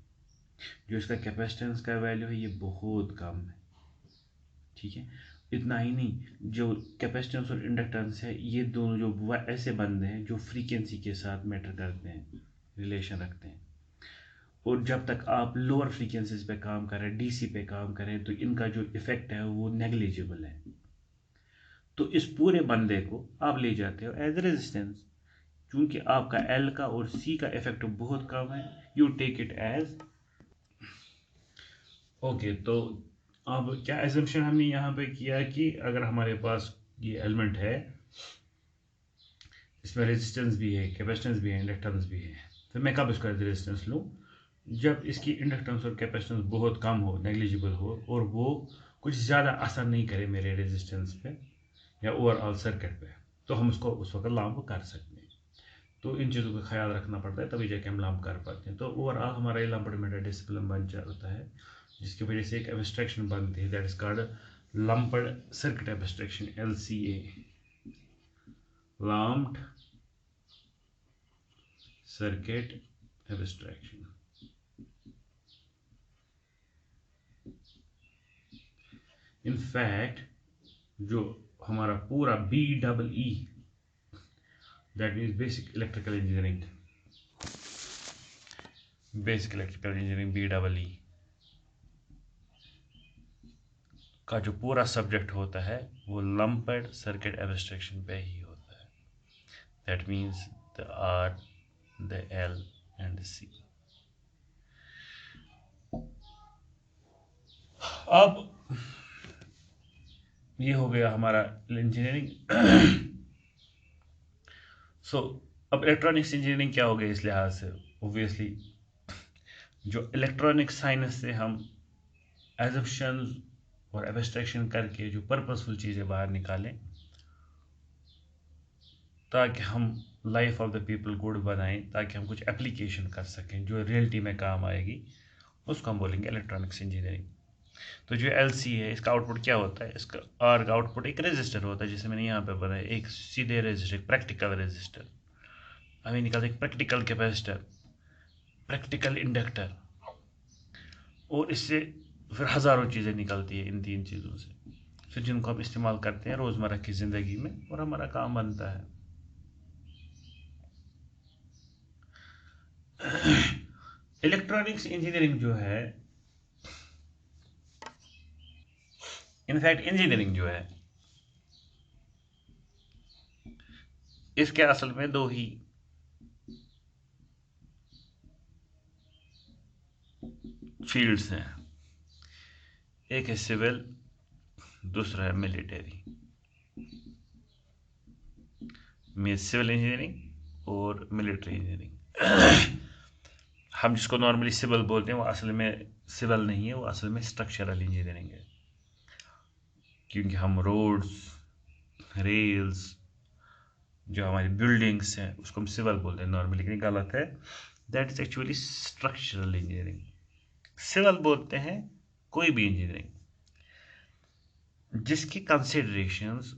जो इसका कैपेसिटेंस का वैल्यू है ये बहुत कम है, ठीक है. इतना ही नहीं, जो कैपेसिटेंस और इंडक्टेंस है, ये दोनों जो ऐसे बंदे हैं जो फ्रीक्वेंसी के साथ मैटर करते हैं, रिलेशन रखते हैं। और जब तक आप लोअर फ्रीक्वेंसीज पे काम करें, डीसी पे काम करें, तो इनका जो इफेक्ट है वो नेग्लिजिबल है। तो इस पूरे बंदे को आप ले जाते हो एज रेजिस्टेंस, क्योंकि आपका एल का और सी का इफेक्ट बहुत कम है, you take it as okay. तो अब क्या एजम्पशन हमने यहाँ पे किया कि अगर हमारे पास ये एलिमेंट है, इसमें रेजिस्टेंस भी है, कैपेसिटेंस भी है, इंडक्टेंस भी है, तो मैं कब इसका रेजिस्टेंस लूँ? जब इसकी इंडक्टेंस और कैपेसिटेंस बहुत कम हो, नेग्लिजिबल हो, और वो कुछ ज़्यादा असर नहीं करे मेरे रेजिस्टेंस पे या ओवरऑल सर्किट पे, तो हम उसको उस वक्त लंप कर सकते हैं। तो इन चीज़ों का ख्याल रखना पड़ता है, तभी जाके हम लंप कर पाते हैं। तो ओवरऑल हमारा ये लंप्ड मेटल डिसिप्लिन बन जाता है, जिसकी वजह से एक एब्स्ट्रैक्शन बनती है, that is called lumped circuit abstraction, LCA, lumped circuit abstraction. In fact जो हमारा पूरा BEE, that means basic electrical engineering, BEE का जो पूरा सब्जेक्ट होता है वो लंप्ड सर्किट एब्स्ट्रैक्शन पे ही होता है। That means the R, the L and C। अब ये हो गया हमारा इंजीनियरिंग। सो अब इलेक्ट्रॉनिक्स इंजीनियरिंग क्या हो गया इस लिहाज से? ऑब्वियसली जो इलेक्ट्रॉनिक साइंस से हम एजम्पशंस और एब्स्ट्रैक्शन करके जो पर्पसफुल चीज़ें बाहर निकालें, ताकि हम life of the people good बनाएं, ताकि हम कुछ एप्लीकेशन कर सकें जो रियलिटी में काम आएगी, उसको हम बोलेंगे इलेक्ट्रॉनिक्स इंजीनियरिंग। तो जो LC है, इसका आउटपुट क्या होता है? इसका R का आउटपुट एक रेजिस्टर होता है, जिसे मैंने यहाँ पे बताया, एक सीधे रेजिस्टर, प्रैक्टिकल रेजिस्टर। हमें निकलता है प्रैक्टिकल कैपेसिटर, प्रैक्टिकल इंडक्टर, और इससे फिर हज़ारों चीज़ें निकलती है इन तीन चीज़ों से, फिर जिनको हम इस्तेमाल करते हैं रोज़मर्रा की ज़िंदगी में, और हमारा काम बनता है। इलेक्ट्रॉनिक्स इंजीनियरिंग जो है, इनफैक्ट इंजीनियरिंग जो है, इसके असल में दो ही फील्ड्स हैं, एक है सिविल, दूसरा है मिलिट्री। में सिविल इंजीनियरिंग और मिलिट्री इंजीनियरिंग। हम जिसको नॉर्मली सिविल बोलते हैं वो असल में सिविल नहीं है, वो असल में स्ट्रक्चरल इंजीनियरिंग है, क्योंकि हम रोड्स, रेल्स, जो हमारी बिल्डिंग्स हैं, उसको हम सिविल बोलते हैं नॉर्मली, लेकिन गलत है। That is actually structural engineering. Civil बोलते हैं कोई भी इंजीनियरिंग जिसकी कंसिडरेशंस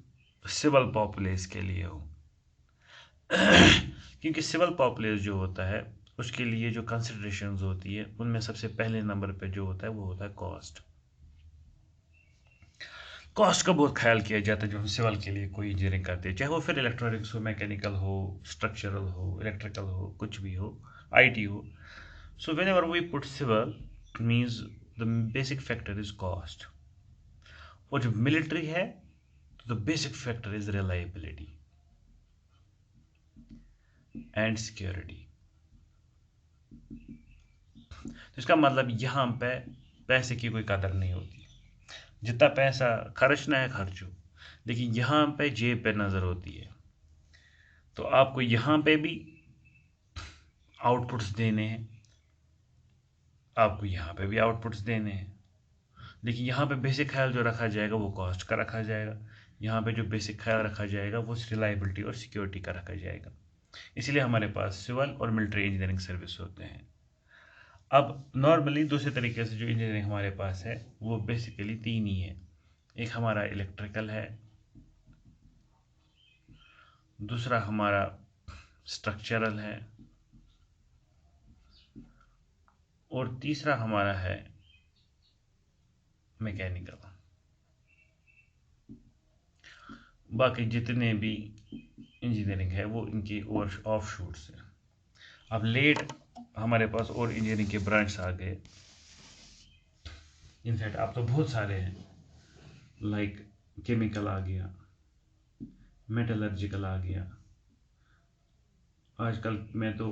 सिविल पॉपुलेस के लिए हो। क्योंकि सिविल पॉपुलेस जो होता है, उसके लिए जो कंसिडरेशंस होती है, उनमें सबसे पहले नंबर पे जो होता है वो होता है कॉस्ट। कॉस्ट का बहुत ख्याल किया जाता है जब हम सिविल के लिए कोई इंजीनियरिंग करते हैं, चाहे वो फिर इलेक्ट्रॉनिक्स हो, मैकेनिकल हो, स्ट्रक्चरल हो, इलेक्ट्रिकल हो, कुछ भी हो, IT हो। So whenever we put civil means the basic factor is cost. और जो मिलिट्री है, तो the basic factor is reliability and security. तो इसका मतलब यहाँ पे पैसे की कोई कदर नहीं होती, जितना पैसा खर्चना है खर्चो, लेकिन यहाँ पे जेब पे नज़र होती है। तो आपको यहाँ पे भी आउटपुट्स देने हैं, आपको यहाँ पे भी आउटपुट्स देने हैं, लेकिन यहाँ पे बेसिक ख्याल जो रखा जाएगा वो कॉस्ट का रखा जाएगा, यहाँ पे जो बेसिक ख्याल रखा जाएगा वो रिलायबिलिटी और सिक्योरिटी का रखा जाएगा। इसलिए हमारे पास सिविल और मिलिट्री इंजीनियरिंग सर्विस होते हैं। अब नॉर्मली दूसरे तरीके से जो इंजीनियरिंग हमारे पास है वो बेसिकली तीन ही है। एक हमारा इलेक्ट्रिकल है, दूसरा हमारा स्ट्रक्चरल है, और तीसरा हमारा है मैकेनिकल। बाकी जितने भी इंजीनियरिंग है वो इनकी और ऑफ शूट्स हैं। अब लेट हमारे पास और इंजीनियरिंग के ब्रांच आ गए। इनफैक्ट अब तो बहुत सारे हैं, लाइक केमिकल आ गया, मेटलर्जिकल आ गया, आजकल में तो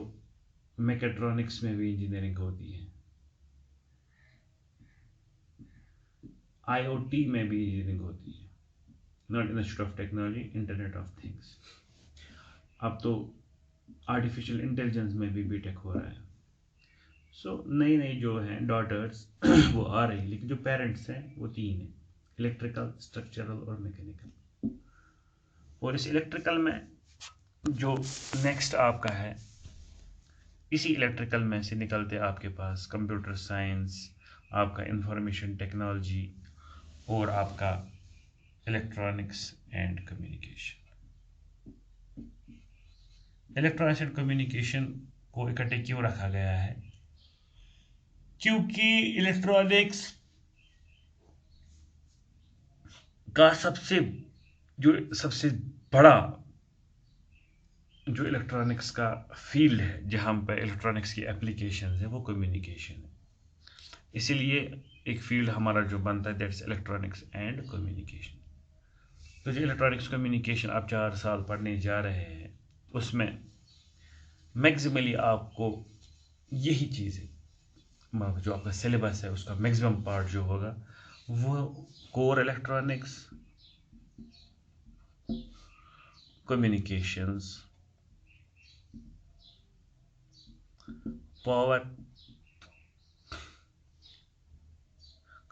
मैकेट्रॉनिक्स में भी इंजीनियरिंग होती है, आईओटी में भी इंजीनियरिंग होती है, not institute of technology, internet of things. अब तो आर्टिफिशियल इंटेलिजेंस में भी बीटेक हो रहा है। सो नई नई जो हैं डॉटर्स वो आ रही है, लेकिन जो पेरेंट्स हैं वो तीन हैं, इलेक्ट्रिकल, स्ट्रक्चरल और मैकेनिकल। और इस इलेक्ट्रिकल में जो नेक्स्ट आपका है, इसी इलेक्ट्रिकल में से निकलते आपके पास कंप्यूटर साइंस, आपका इंफॉर्मेशन टेक्नोलॉजी और आपका electronics and communication. Electronics and communication को इकट्ठे क्यों रखा गया है? क्योंकि इलेक्ट्रॉनिक्स का सबसे बड़ा जो इलेक्ट्रॉनिक्स का फील्ड है, जहाँ पर इलेक्ट्रॉनिक्स की एप्लीकेशन है, वो कम्युनिकेशन है। इसीलिए एक फील्ड हमारा जो बनता है, दैट्स इलेक्ट्रॉनिक्स एंड कम्युनिकेशन। तो जो इलेक्ट्रॉनिक्स कम्युनिकेशन आप 4 साल पढ़ने जा रहे हैं, उसमें मैक्सिमली आपको यही चीज़ है, मतलब जो आपका सिलेबस है उसका मैक्सिमम पार्ट जो होगा वो core electronics, communications, power,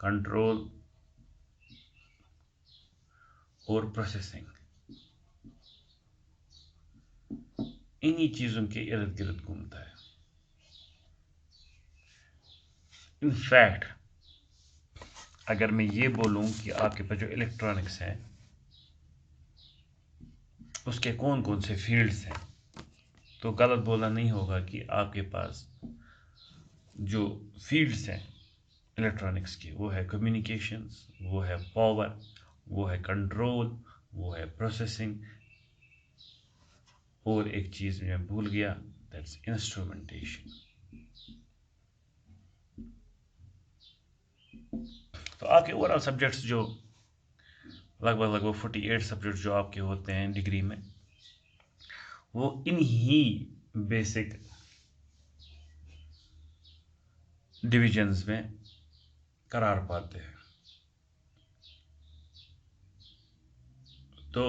control और प्रोसेसिंग, इन्हीं चीज़ों के इर्द गिर्द घूमता है। इनफैक्ट अगर मैं ये बोलूँ कि आपके पास जो इलेक्ट्रॉनिक्स है उसके कौन कौन से फील्ड्स हैं, तो गलत बोलना नहीं होगा कि आपके पास जो फील्ड्स हैं इलेक्ट्रॉनिक्स की, वो है कम्युनिकेशंस, वो है पावर, वो है कंट्रोल, वो है प्रोसेसिंग, और एक चीज़ मैं भूल गया, दैट्स इंस्ट्रूमेंटेशन। तो आपके ओवरऑल सब्जेक्ट्स जो लगभग 48 सब्जेक्ट जो आपके होते हैं डिग्री में, वो इन्हीं बेसिक डिविजन्स में करार पाते हैं। तो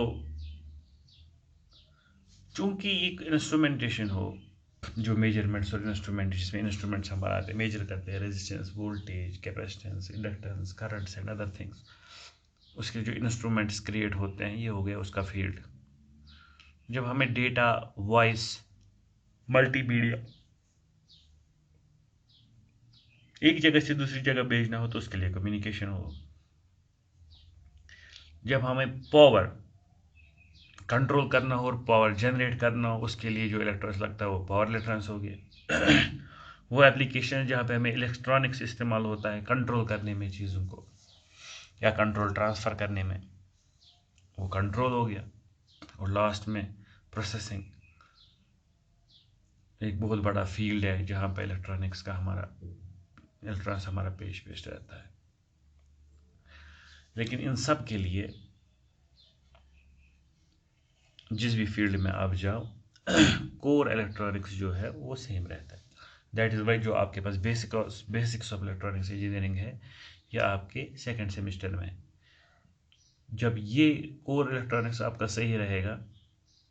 चूंकि एक इंस्ट्रूमेंटेशन हो, जो मेजरमेंट्स और इंस्ट्रूमेंट, जिसमें इंस्ट्रूमेंट्स हम बनाते हैं, मेजर करते हैं resistance, voltage, capacitance, inductance, currents and other things, उसके जो इंस्ट्रूमेंट्स क्रिएट होते हैं, ये हो गया उसका फील्ड। जब हमें डेटा, वॉइस, मल्टीमीडिया एक जगह से दूसरी जगह भेजना हो तो उसके लिए कम्युनिकेशन हो। जब हमें पावर कंट्रोल करना हो और पावर जनरेट करना हो, उसके लिए जो इलेक्ट्रॉनिक्स लगता है वो पावर इलेक्ट्रॉनिक्स हो गया। वो एप्लीकेशन जहाँ पे हमें इलेक्ट्रॉनिक्स इस्तेमाल होता है कंट्रोल करने में चीज़ों को, या कंट्रोल ट्रांसफ़र करने में, वो कंट्रोल हो गया। और लास्ट में प्रोसेसिंग, एक बहुत बड़ा फील्ड है जहाँ पे इलेक्ट्रॉनिक्स का इलेक्ट्रॉनिक्स हमारा पेश रहता है। लेकिन इन सब के लिए जिस भी फील्ड में आप जाओ, कोर इलेक्ट्रॉनिक्स जो है वो सेम रहता है। दैट इज़ वाई जो आपके पास बेसिक्स ऑफ इलेक्ट्रॉनिक्स इंजीनियरिंग है, या आपके सेकंड सेमेस्टर में, जब ये कोर इलेक्ट्रॉनिक्स आपका सही रहेगा,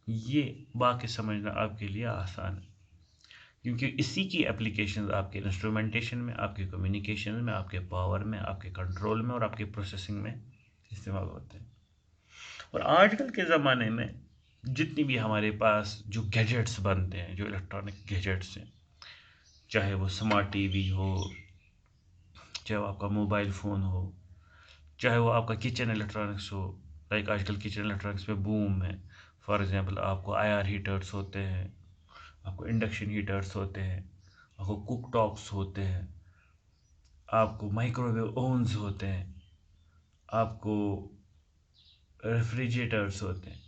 ये बाकी समझना आपके लिए आसान है, क्योंकि इसी की एप्लीकेशन आपके इंस्ट्रूमेंटेशन में, आपके कम्युनिकेशन में, आपके पावर में, आपके कंट्रोल में और आपके प्रोसेसिंग में इस्तेमाल होते हैं। और आजकल के ज़माने में जितनी भी हमारे पास जो गैजेट्स बनते हैं, जो इलेक्ट्रॉनिक गैजेट्स हैं, चाहे वो स्मार्ट टीवी हो, चाहे वो आपका मोबाइल फ़ोन हो, चाहे वो आपका किचन इलेक्ट्रॉनिक्स हो, लाइक आजकल किचन इलेक्ट्रॉनिक्स में बूम है। फॉर एग्जांपल आपको आईआर हीटर्स होते हैं, आपको इंडक्शन हीटर्स होते हैं, आपको कुक टॉप्स होते हैं, आपको माइक्रोवेव ओवन्स होते हैं, आपको रेफ्रिजरेटर्स होते हैं,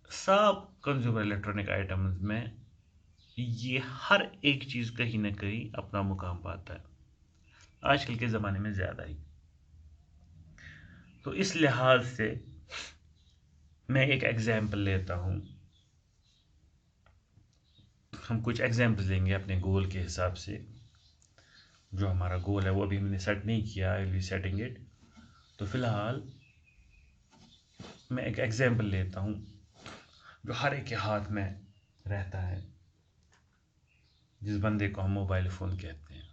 सब कंज्यूमर इलेक्ट्रॉनिक आइटम्स में ये हर एक चीज़ कहीं ना कहीं अपना मुकाम पाता है, आजकल के ज़माने में ज़्यादा ही। तो इस लिहाज से मैं एक एग्जाम्पल लेता हूँ, हम कुछ एग्जाम्पल लेंगे अपने गोल के हिसाब से। जो हमारा गोल है वो अभी मैंने सेट नहीं किया, I will be setting it. तो फिलहाल मैं एक एग्जाम्पल लेता हूँ जो हर एक के हाथ में रहता है, जिस बंदे को हम मोबाइल फ़ोन कहते हैं।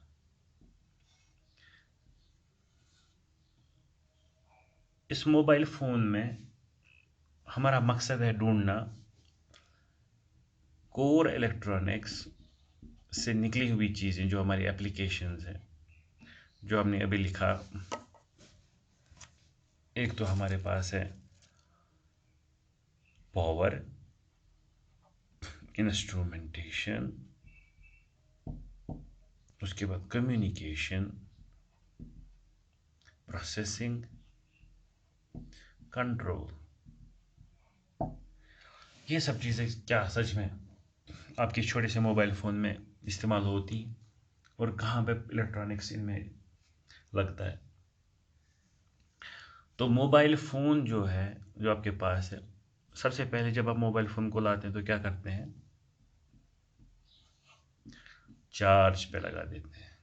इस मोबाइल फ़ोन में हमारा मकसद है ढूंढना कोर इलेक्ट्रॉनिक्स से निकली हुई चीज़ें, जो हमारी एप्लीकेशंस हैं, जो हमने अभी लिखा। एक तो हमारे पास है पावर, इंस्ट्रूमेंटेशन, उसके बाद कम्युनिकेशन, प्रोसेसिंग, कंट्रोल। ये सब चीज़ें क्या सच में आपके छोटे से मोबाइल फ़ोन में इस्तेमाल होती, और कहाँ पे इलेक्ट्रॉनिक्स इनमें लगता है? तो मोबाइल फ़ोन जो है, जो आपके पास है, सबसे पहले जब आप मोबाइल फ़ोन को लाते हैं तो क्या करते हैं? चार्ज पे लगा देते हैं।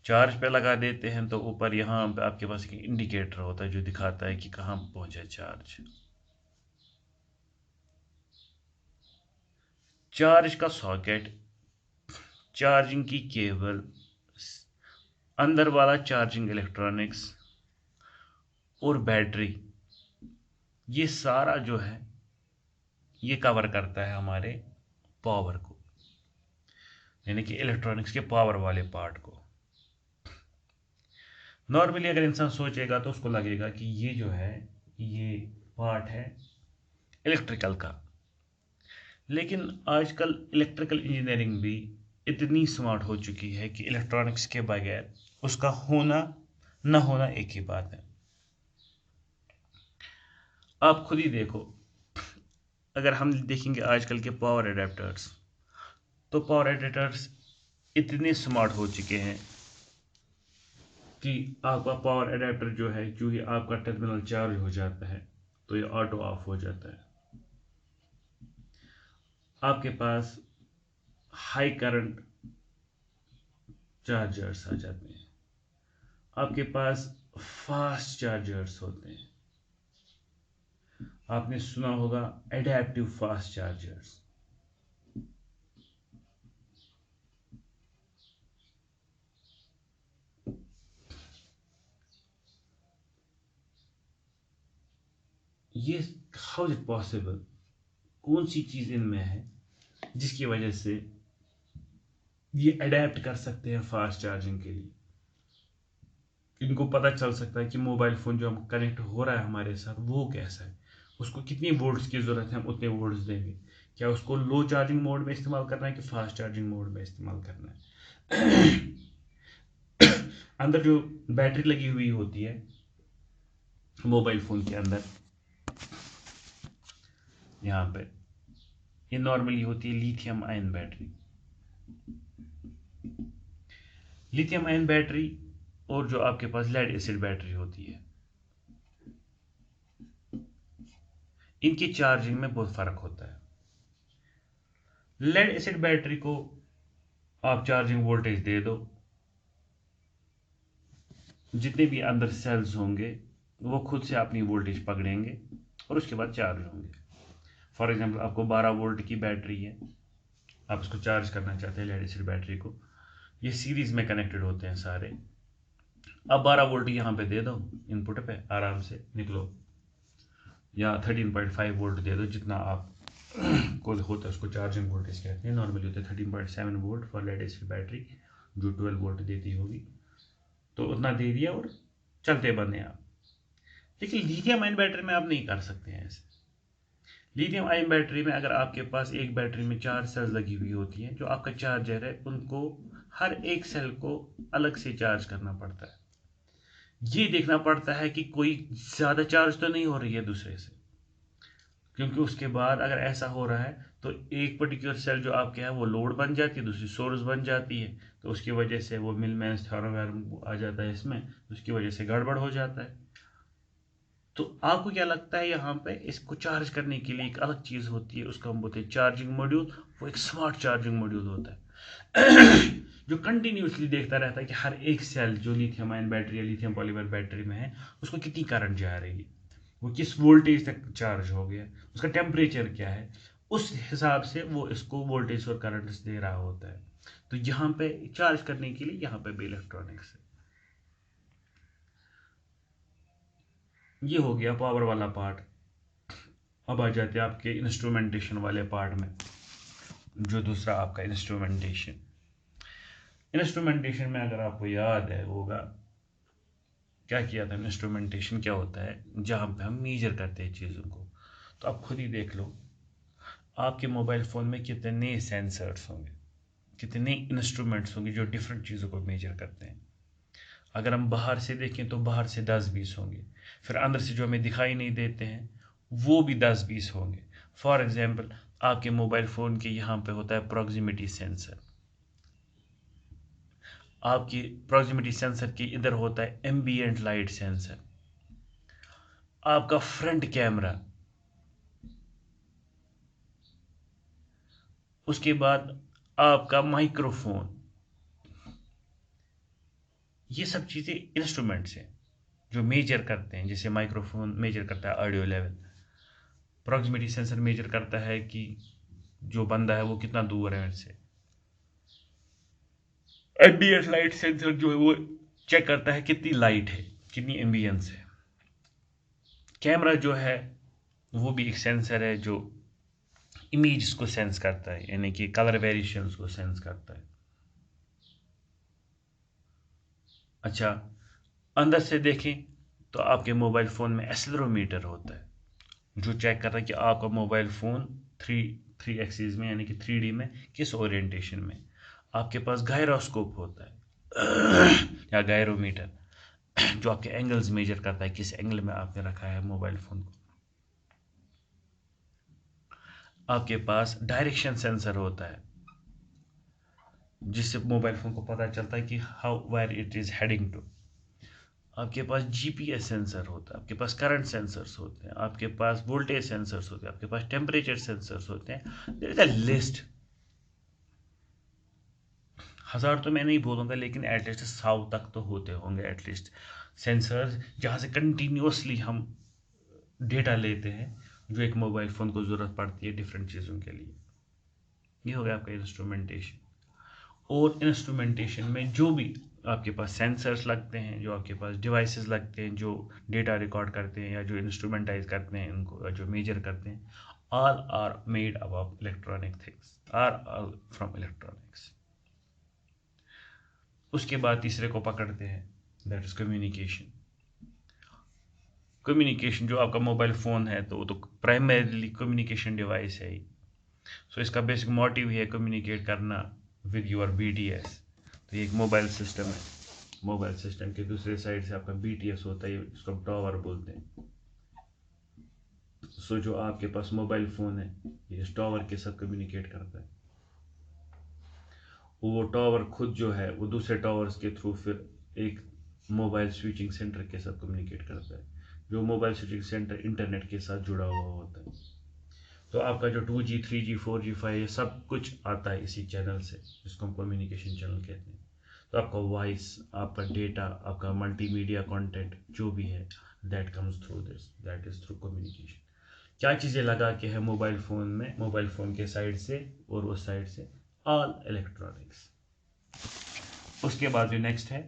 चार्ज पे लगा देते हैं तो ऊपर यहाँ पे आपके पास एक इंडिकेटर होता है जो दिखाता है कि कहाँ पहुँचा चार्ज। चार्ज का सॉकेट, चार्जिंग की केबल, अंदर वाला चार्जिंग इलेक्ट्रॉनिक्स और बैटरी, ये सारा जो है ये कवर करता है हमारे पावर को, यानी कि इलेक्ट्रॉनिक्स के पावर वाले पार्ट को। नॉर्मली अगर इंसान सोचेगा तो उसको लगेगा कि ये जो है ये पार्ट है इलेक्ट्रिकल का, लेकिन आजकल इलेक्ट्रिकल इंजीनियरिंग भी इतनी स्मार्ट हो चुकी है कि इलेक्ट्रॉनिक्स के बगैर उसका होना न होना एक ही बात है। आप खुद ही देखो, अगर हम देखेंगे आजकल के पावर एडेप्टर्स, तो पावर एडेप्टर्स इतने स्मार्ट हो चुके हैं कि आपका पावर एडेप्टर जो है, जो ही आपका टर्मिनल चार्ज हो जाता है तो ये ऑटो ऑफ हो जाता है। आपके पास हाई करंट चार्जर्स आ जाते हैं, आपके पास फास्ट चार्जर्स होते हैं, आपने सुना होगा एडेप्टिव फास्ट चार्जर्स। ये हाउ इज इट पॉसिबल? कौन सी चीज़ इनमें है जिसकी वजह से ये अडेप्ट कर सकते हैं फास्ट चार्जिंग के लिए? इनको पता चल सकता है कि मोबाइल फ़ोन जो हम कनेक्ट हो रहा है हमारे साथ वो कैसा है, उसको कितनी वोल्ट्स की ज़रूरत है, हम उतने वोल्ट्स देंगे। क्या उसको लो चार्जिंग मोड में इस्तेमाल करना है कि फास्ट चार्जिंग मोड में इस्तेमाल करना है? अंदर जो बैटरी लगी हुई होती है मोबाइल फ़ोन के अंदर, यहाँ पे ये नॉर्मली होती है lithium ion battery. Lithium ion battery और जो आपके पास लेड एसिड बैटरी होती है, इनकी चार्जिंग में बहुत फ़र्क होता है। लेड एसिड बैटरी को आप चार्जिंग वोल्टेज दे दो, जितने भी अंदर सेल्स होंगे वो खुद से अपनी वोल्टेज पकड़ेंगे और उसके बाद चार्ज होंगे। फॉर एग्जांपल आपको 12 वोल्ट की बैटरी है, आप उसको चार्ज करना चाहते हैं लेड एसिड बैटरी को, ये सीरीज में कनेक्टेड होते हैं सारे। अब 12 वोल्ट यहाँ पे दे दो इनपुट पे, आराम से निकलो, या 13.5 वोल्ट दे दो, जितना आप को होता है उसको चार्जिंग वोल्टेज कहते हैं। नॉर्मली होते हैं 13.7 volt for lead acid battery, जो 12 वोल्ट देती होगी, तो उतना दे दिया और चलते बने आप। लेकिन लिथियम आयन बैटरी में आप नहीं कर सकते हैं ऐसे। लिथियम आयन बैटरी में अगर आपके पास एक बैटरी में 4 सेल्स लगी हुई होती हैं, जो आपका चार्जर है उनको हर एक सेल को अलग से चार्ज करना पड़ता है। ये देखना पड़ता है कि कोई ज़्यादा चार्ज तो नहीं हो रही है दूसरे से, क्योंकि उसके बाद अगर ऐसा हो रहा है तो एक पर्टिकुलर सेल जो आपके है वो लोड बन जाती है, दूसरी सोर्स बन जाती है, तो उसकी वजह से वो मिलमैन्स थ्योरम आ जाता है इसमें, उसकी वजह से गड़बड़ हो जाता है। तो आपको क्या लगता है यहाँ पे इसको चार्ज करने के लिए एक अलग चीज़ होती है, उसको हम बोलते हैं चार्जिंग मॉड्यूल। वो एक स्मार्ट चार्जिंग मॉड्यूल होता है जो कंटिन्यूसली देखता रहता है कि हर एक सेल जो लिथियम आयन बैटरी या लिथियम पॉलीमर बैटरी में है उसको कितनी करंट जा रही है, वो किस वोल्टेज तक चार्ज हो गया, उसका टेम्परेचर क्या है, उस हिसाब से वो इसको वोल्टेज और करंट दे रहा होता है। तो यहाँ पे चार्ज करने के लिए यहाँ पे भी इलेक्ट्रॉनिक्स है। ये हो गया पावर वाला पार्ट। अब आ जाते हैं आपके इंस्ट्रूमेंटेशन वाले पार्ट में, जो दूसरा आपका इंस्ट्रूमेंटेशन में अगर आपको याद है होगा क्या किया था। इंस्ट्रूमेंटेशन क्या होता है, जहाँ पे हम मेजर करते हैं चीज़ों को। तो आप खुद ही देख लो आपके मोबाइल फ़ोन में कितने सेंसर्स होंगे, कितने इंस्ट्रूमेंट्स होंगे जो डिफरेंट चीज़ों को मेजर करते हैं। अगर हम बाहर से देखें तो बाहर से 10-20 होंगे, फिर अंदर से जो हमें दिखाई नहीं देते हैं वो भी 10-20 होंगे। फॉर एग्जांपल आपके मोबाइल फ़ोन के यहाँ पे होता है प्रॉक्सिमिटी सेंसर, आपकी प्रॉक्सिमिटी सेंसर के इधर होता है एम्बियंट लाइट सेंसर, आपका फ्रंट कैमरा, उसके बाद आपका माइक्रोफोन। ये सब चीज़ें इंस्ट्रूमेंट्स हैं जो मेजर करते हैं। जैसे माइक्रोफोन मेजर करता है audio level, proximity sensor measure करता है कि जो बंदा है वो कितना दूर है उससे, एम्बियंट लाइट सेंसर जो है वो चेक करता है कितनी लाइट है, कितनी एम्बियंस है। कैमरा जो है वो भी एक सेंसर है जो इमेज को सेंस करता है, यानी कि कलर वेरिएशंस को सेंस करता है। अच्छा, अंदर से देखें तो आपके मोबाइल फ़ोन में एक्सेलेरोमीटर होता है जो चेक कर रहा है कि आपका mobile phone three three axis में यानी कि 3D में किस ओरिएंटेशन में। आपके पास गायरोस्कोप होता है या गायरोमीटर जो आपके एंगल्स मेजर करता है किस एंगल में आपने रखा है मोबाइल फ़ोन को। आपके पास डायरेक्शन सेंसर होता है जिससे मोबाइल फ़ोन को पता चलता है कि how where it is heading to. आपके पास जीपीएस सेंसर होता है, आपके पास करंट सेंसर्स होते हैं, आपके पास वोल्टेज सेंसर्स होते हैं, आपके पास टेम्परेचर सेंसर्स होते हैं। There is a list. 1000 तो मैं नहीं बोलूँगा लेकिन एटलीस्ट 100 तक तो होते होंगे एटलीस्ट सेंसर्स, जहाँ से कंटिन्यूसली हम डेटा लेते हैं जो एक मोबाइल फ़ोन को ज़रूरत पड़ती है डिफरेंट चीज़ों के लिए। ये हो गया आपका इंस्ट्रूमेंटेशन। और इंस्ट्रूमेंटेशन में जो भी आपके पास सेंसर्स लगते हैं, जो आपके पास डिवाइसेस लगते हैं जो डेटा रिकॉर्ड करते हैं या जो इंस्ट्रूमेंटाइज करते हैं इनको, जो मेजर करते हैं, all are made up of electronic things, are all from electronics. उसके बाद तीसरे को पकड़ते हैं, दैट इज कम्युनिकेशन। कम्युनिकेशन जो आपका मोबाइल फ़ोन है तो वो तो प्राइमरीली कम्युनिकेशन डिवाइस है ही। सो इसका बेसिक मोटिव ही है कम्युनिकेट करना विद योर बीटीएस। तो ये एक मोबाइल सिस्टम है, मोबाइल सिस्टम के दूसरे साइड से आपका बीटीएस होता है, इसको हम टावर बोलते हैं। सो जो आपके पास मोबाइल फ़ोन है ये इस टावर के साथ कम्युनिकेट करता है। वो टावर खुद जो है वो दूसरे टावर्स के थ्रू फिर एक मोबाइल स्विचिंग सेंटर के साथ कम्युनिकेट करता है, जो मोबाइल स्विचिंग सेंटर इंटरनेट के साथ जुड़ा हुआ होता है। तो आपका जो 2G 3G 4G 5 ये सब कुछ आता है इसी चैनल से, जिसको हम कम्युनिकेशन चैनल कहते हैं। तो आपका वॉइस, आपका डेटा, आपका मल्टीमीडिया कंटेंट जो भी है that comes through this, that is through communication. क्या चीज़ें लगा के है मोबाइल फ़ोन में, मोबाइल फ़ोन के साइड से और उस साइड से, ऑल इलेक्ट्रॉनिक्स। उसके बाद जो नेक्स्ट है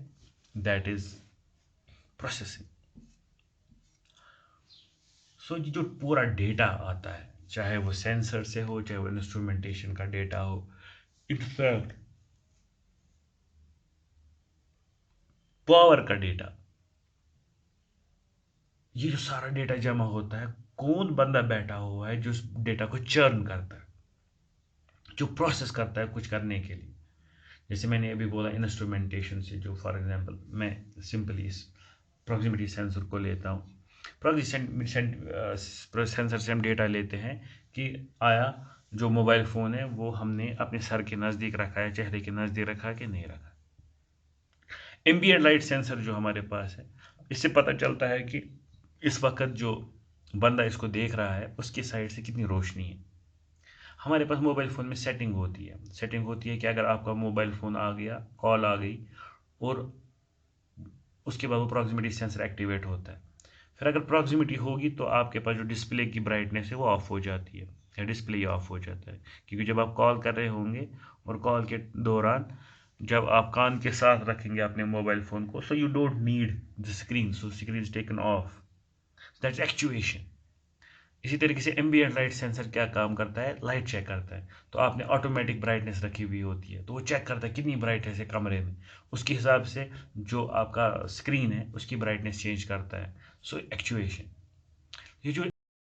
दैट इज प्रोसेसिंग। सो जो पूरा डेटा आता है चाहे वो सेंसर से हो चाहे वो इंस्ट्रूमेंटेशन का डेटा हो, इनफैक्ट पावर का डेटा, ये जो सारा डेटा जमा होता है, कौन बंदा बैठा हुआ है जो उस डेटा को चर्न करता है, जो प्रोसेस करता है कुछ करने के लिए। जैसे मैंने अभी बोला इंस्ट्रूमेंटेशन से, जो फॉर एग्जांपल मैं सिंपली प्रॉक्सिमिटी सेंसर को लेता हूँ। प्रॉक्सिमिटी सेंसर से हम डेटा लेते हैं कि आया जो मोबाइल फ़ोन है वो हमने अपने सर के नज़दीक रखा है, चेहरे के नज़दीक रखा कि नहीं रखा। एम्बिएंट लाइट सेंसर जो हमारे पास है, इससे पता चलता है कि इस वक्त जो बंदा इसको देख रहा है उसकी साइड से कितनी रोशनी है। हमारे पास मोबाइल फ़ोन में सेटिंग होती है कि अगर आपका मोबाइल फ़ोन आ गया, कॉल आ गई और उसके बाद वो प्रॉक्सिमिटी सेंसर एक्टिवेट होता है। फिर अगर प्रॉक्सिमिटी होगी तो आपके पास जो डिस्प्ले की ब्राइटनेस है वो ऑफ हो जाती है, या डिस्प्ले ऑफ हो जाता है, क्योंकि जब आप कॉल कर रहे होंगे और कॉल के दौरान जब आप कान के साथ रखेंगे अपने मोबाइल फ़ोन को, so you don't need the screen, so screen is taken of, that's actuation. इसी तरीके से एम्बिएंट लाइट सेंसर क्या काम करता है, लाइट चेक करता है। तो आपने ऑटोमेटिक ब्राइटनेस रखी हुई होती है तो वो चेक करता है कितनी ब्राइटनेस है कमरे में, उसके हिसाब से जो आपका स्क्रीन है उसकी ब्राइटनेस चेंज करता है। सो एक्चुएशन, ये जो